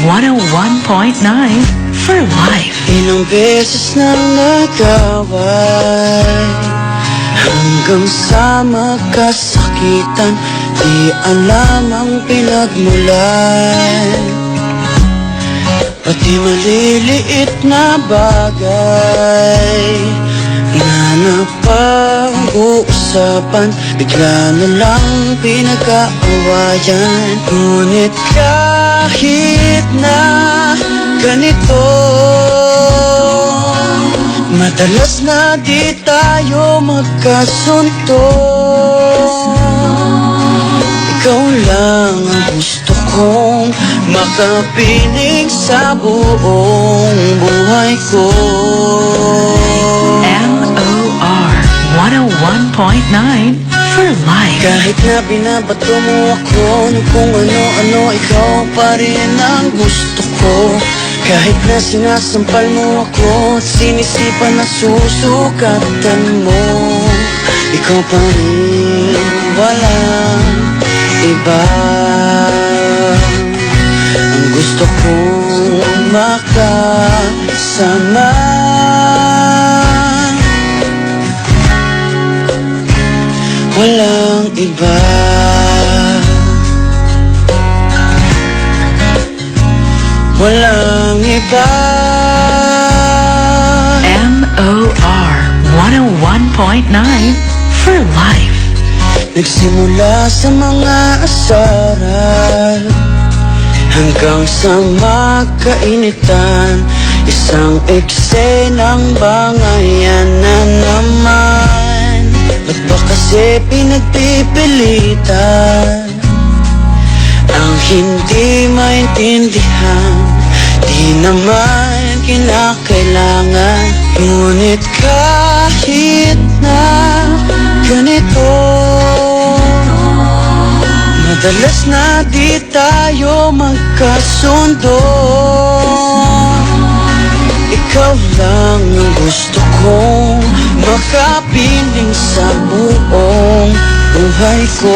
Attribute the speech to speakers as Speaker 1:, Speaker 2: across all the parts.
Speaker 1: 101.9 for life.
Speaker 2: Ilang beses nang nag-away hanggang sa magkasakitan, di alam ang pinagmulan. Pati maliliit na bagay na napag-uusapan, bigla na lang pinag-aawayan. Ngunit kahit na ganito, madalas na di tayo magkasundo. Ikaw lang ang gusto kong makapiling sa buong buhay ko.
Speaker 1: MOR 101.9 for life.
Speaker 2: Kahit na binabato mo ako ng kung ano-ano, ikaw pa rin ang gusto ko. Kahit na sinasampal mo ako at sinisipan na susukatan mo, ikaw pa rin, walang iba. Ang gusto kong makasama, walang iba. Walang iba.
Speaker 1: MOR 101.9 for life.
Speaker 2: Nagsimula sa mga asaran hanggang sa magkainitan, isang eksenang bangayan na naman. Ba't ba kasi pinagpipilitan ang hindi maintindihan? Di naman kinakailangan. Ngunit kahit na ganito, madalas na di tayo magkasundo. Ikaw lang ang gusto kong makapiling sa buong buhay ko.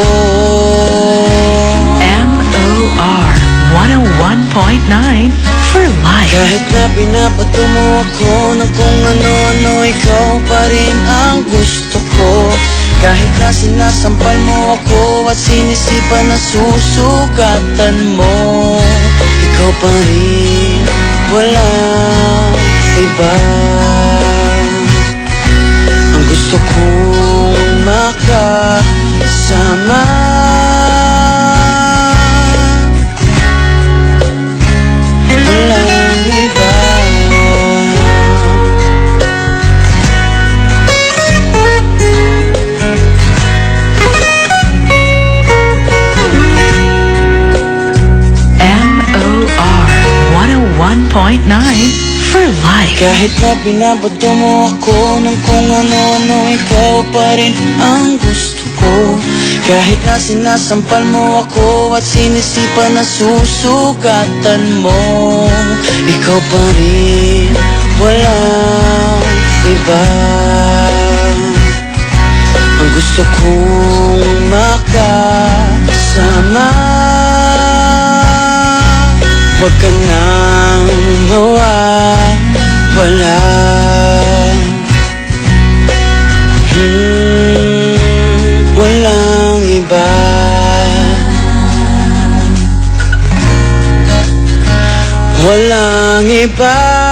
Speaker 1: MOR 101.9 for life.
Speaker 2: Kahit na binabato mo ako ng kung ano-ano, ikaw pa rin ang gusto ko. Kahit na sinasampal mo ako at sinisipan na susukatan mo, ikaw pa rin, walang iba. Ang gusto kong makasama, walang iba.
Speaker 1: MOR 101.9 for life.
Speaker 2: Kahit na binabato mo ako ng kung ano-ano, ikaw pa rin ang gusto ko. Kahit na sinasampal mo ako at sinisipan na susukatan mo, ikaw pa rin, walang iba. Ang gusto kong makasama, huwag ka nang mawawala. Walang iba. Walang iba.